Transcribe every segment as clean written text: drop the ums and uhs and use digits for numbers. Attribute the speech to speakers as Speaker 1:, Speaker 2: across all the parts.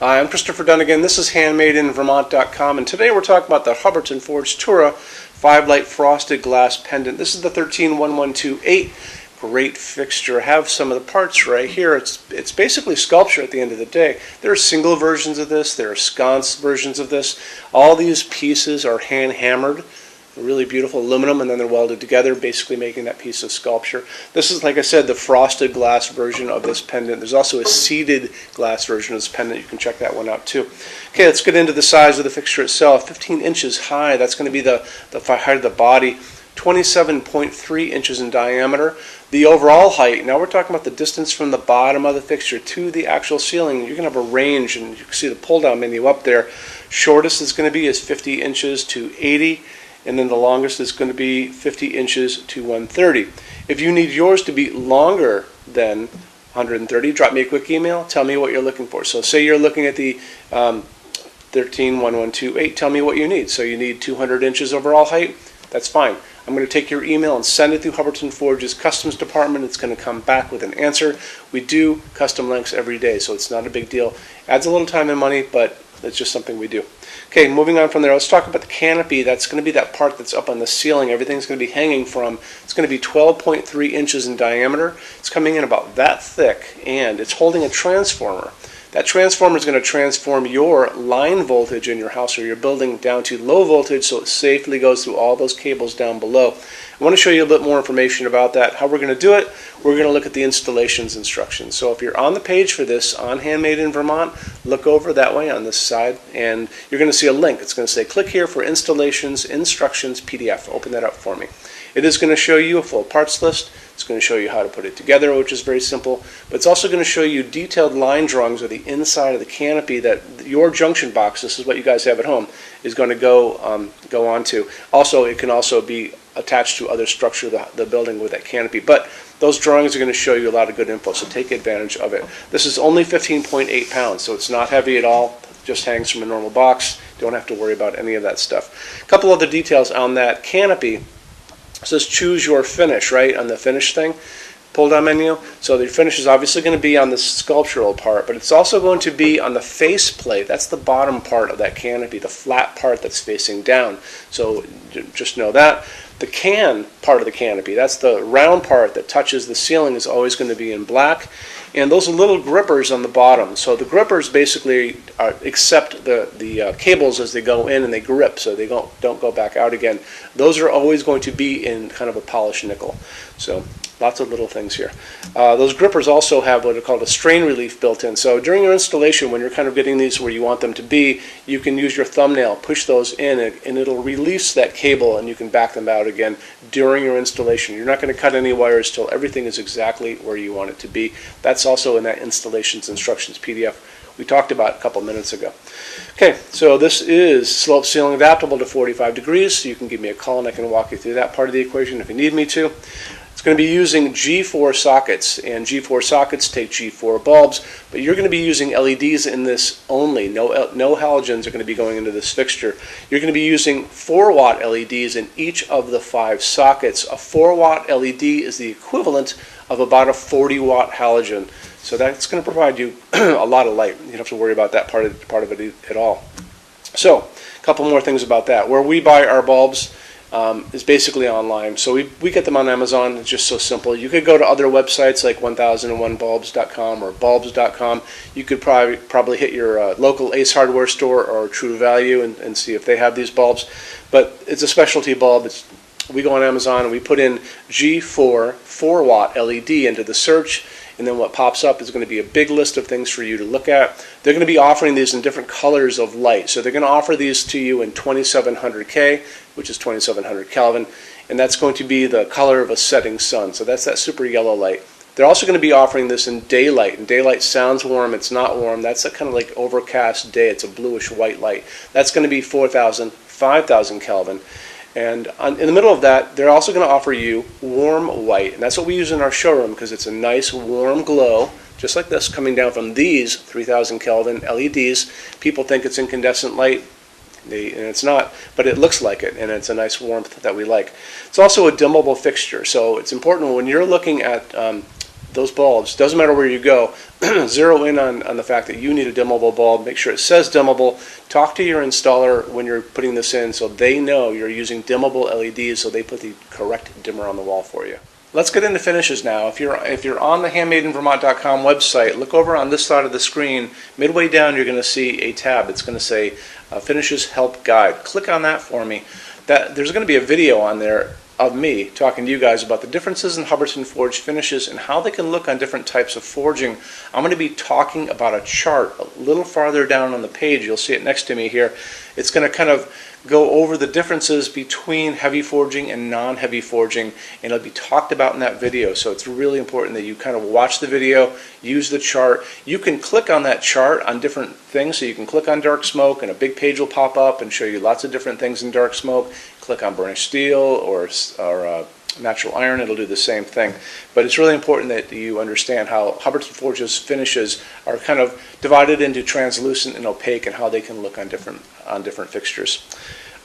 Speaker 1: Hi, I'm Christopher Dunnigan. This is HandmadeInVermont.com, and today we're talking about the Hubbardton Forged Tura 5-light frosted glass pendant. This is the 131128. Great fixture. I have some of the parts right here. It's basically sculpture at the end of the day. There are single versions of this. There are sconce versions of this. All these pieces are hand hammered. Really beautiful aluminum, and then they're welded together, basically making that piece of sculpture. This is, like I said, the frosted glass version of this pendant. There's also a seeded glass version of this pendant. You can check that one out too. Okay, let's get into the size of the fixture itself. 15 inches high. That's going to be the height of the body. 27.3 inches in diameter. The overall height, now we're talking about the distance from the bottom of the fixture to the actual ceiling. You're going to have a range, and you can see the pull-down menu up there. Shortest is going to be is 50 inches to 80. And then the longest is going to be 50 inches to 130. If you need yours to be longer than 130, drop me a quick email. Tell me what you're looking for. So say you're looking at the 131128. Tell me what you need. So you need 200 inches overall height. That's fine. I'm going to take your email and send it through Hubbardton Forge's customs department. It's going to come back with an answer. We do custom lengths every day, so it's not a big deal. Adds a little time and money, but it's just something we do. Okay, moving on from there, let's talk about the canopy. That's going to be that part that's up on the ceiling. Everything's going to be hanging from. It's going to be 12.3 inches in diameter. It's coming in about that thick, and it's holding a transformer. That transformer is going to transform your line voltage in your house or your building down to low voltage, so it safely goes through all those cables down below. I want to show you a bit more information about that. How we're going to do it, we're going to look at the installations instructions. So if you're on the page for this on Handmade in Vermont, look over that way on this side, and you're going to see a link. It's going to say click here for installations instructions PDF. Open that up for me. It is going to show you a full parts list. It's going to show you how to put it together, which is very simple, but it's also going to show you detailed line drawings of the inside of the canopy that your junction box, this is what you guys have at home, is going to go onto. Also, it can also be attached to other structure of the building with that canopy, but those drawings are going to show you a lot of good info, so take advantage of it. This is only 15.8 pounds, so it's not heavy at all. It just hangs from a normal box. Don't have to worry about any of that stuff. A couple other details on that canopy. It says choose your finish, right, on the finish thing, pull down menu. So the finish is obviously going to be on the sculptural part, but it's also going to be on the face plate. That's the bottom part of that canopy, the flat part that's facing down. So just know that. The can part of the canopy, that's the round part that touches the ceiling, is always going to be in black. And those are little grippers on the bottom. So the grippers basically accept the cables as they go in, and they grip so they don't go back out again. Those are always going to be in kind of a polished nickel. So lots of little things here. Those grippers also have what are called a strain relief built in. So during your installation, when you're kind of getting these where you want them to be, you can use your thumbnail, push those in, and it'll release that cable, and you can back them out again during your installation. You're not going to cut any wires till everything is exactly where you want it to be. That's also in that installations instructions PDF we talked about a couple minutes ago. Okay, so this is slope ceiling adaptable to 45 degrees. So you can give me a call and I can walk you through that part of the equation if you need me to. It's going to be using G4 sockets, and G4 sockets take G4 bulbs, but you're going to be using LEDs in this only. No halogens are going to be going into this fixture. You're going to be using 4-watt LEDs in each of the 5 sockets. A 4-watt LED is the equivalent of about a 40-watt halogen. So that's going to provide you a lot of light. You don't have to worry about that part of it at all. So a couple more things about that. Where we buy our bulbs is basically online. So we get them on Amazon. It's just so simple. You could go to other websites like 1001bulbs.com or bulbs.com. You could probably hit your local Ace Hardware store or True Value and see if they have these bulbs. But it's a specialty bulb. We go on Amazon and we put in G4 4-watt LED into the search, and then what pops up is going to be a big list of things for you to look at. They're going to be offering these in different colors of light. So they're going to offer these to you in 2700K, which is 2700 Kelvin, and that's going to be the color of a setting sun. So that's that super yellow light. They're also going to be offering this in daylight, and daylight sounds warm, it's not warm. That's a kind of like overcast day. It's a bluish white light. That's going to be 4000, 5000 Kelvin. And in the middle of that, they're also going to offer you warm white, and that's what we use in our showroom because it's a nice warm glow, just like this, coming down from these 3000 Kelvin LEDs. People think it's incandescent light, and it's not, but it looks like it, and it's a nice warmth that we like. It's also a dimmable fixture, so it's important when you're looking at those bulbs, doesn't matter where you go, zero in on the fact that you need a dimmable bulb. Make sure it says dimmable. Talk to your installer when you're putting this in so they know you're using dimmable LEDs, so they put the correct dimmer on the wall for you. Let's get into finishes now. If you're on the HandmadeInVermont.com website, look over on this side of the screen. Midway down, you're going to see a tab. It's going to say Finishes Help Guide. Click on that for me. There's going to be a video on there of me talking to you guys about the differences in Hubbardton forged finishes and how they can look on different types of forging. I'm going to be talking about a chart a little farther down on the page. You'll see it next to me here. It's going to kind of go over the differences between heavy forging and non-heavy forging, and it'll be talked about in that video. So it's really important that you kind of watch the video, use the chart. You can click on that chart on different things. So you can click on dark smoke and a big page will pop up and show you lots of different things in dark smoke. Click on burnished steel or natural iron, it'll do the same thing. But it's really important that you understand how Hubbardton Forge's finishes are kind of divided into translucent and opaque and how they can look on different fixtures.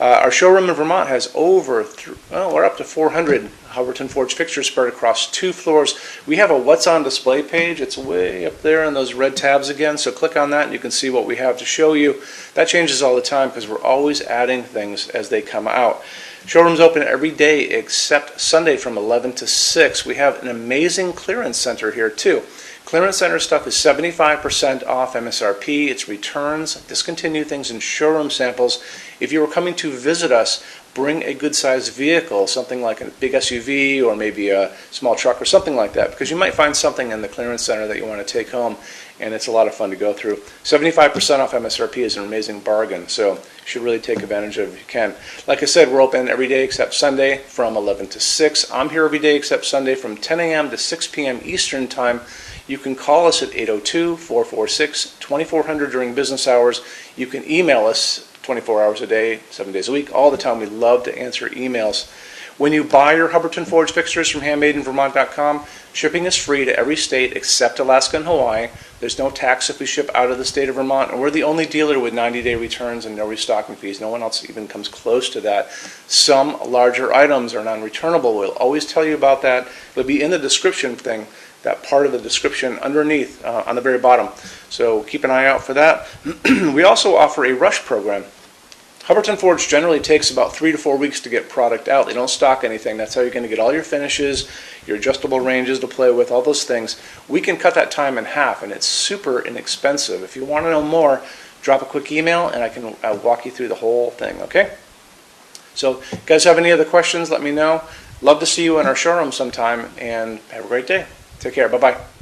Speaker 1: Our showroom in Vermont has we're up to 400 Hubbardton Forge fixtures spread across 2 floors. We have a What's on Display page. It's way up there in those red tabs again, so click on that and you can see what we have to show you. That changes all the time because we're always adding things as they come out. Showroom's open every day except Sunday from 11 to 6. We have an amazing clearance center here too. Clearance center stuff is 75% off MSRP. It's returns, discontinued things, and showroom samples. If you were coming to visit us, bring a good-sized vehicle, something like a big SUV or maybe a small truck or something like that, because you might find something in the clearance center that you want to take home, and it's a lot of fun to go through. 75% off MSRP is an amazing bargain, so you should really take advantage of it if you can. Like I said, we're open every day except Sunday from 11 to 6. I'm here every day except Sunday from 10 a.m. to 6 p.m. Eastern Time. You can call us at 802-446-2400 during business hours. You can email us 24 hours a day, 7 days a week, all the time. We love to answer emails. When you buy your Hubbardton Forge fixtures from HandmadeInVermont.com, shipping is free to every state except Alaska and Hawaii. There's no tax if we ship out of the state of Vermont, and we're the only dealer with 90-day returns and no restocking fees. No one else even comes close to that. Some larger items are non-returnable. We'll always tell you about that. It'll be in the description thing, that part of the description underneath on the very bottom. So keep an eye out for that. We also offer a rush program. Hubbardton Forge generally takes about 3 to 4 weeks to get product out. They don't stock anything. That's how you're going to get all your finishes, your adjustable ranges to play with, all those things. We can cut that time in half, and it's super inexpensive. If you want to know more, drop a quick email, and I can walk you through the whole thing, okay? So, if you guys have any other questions, let me know. Love to see you in our showroom sometime, and have a great day. Take care. Bye-bye.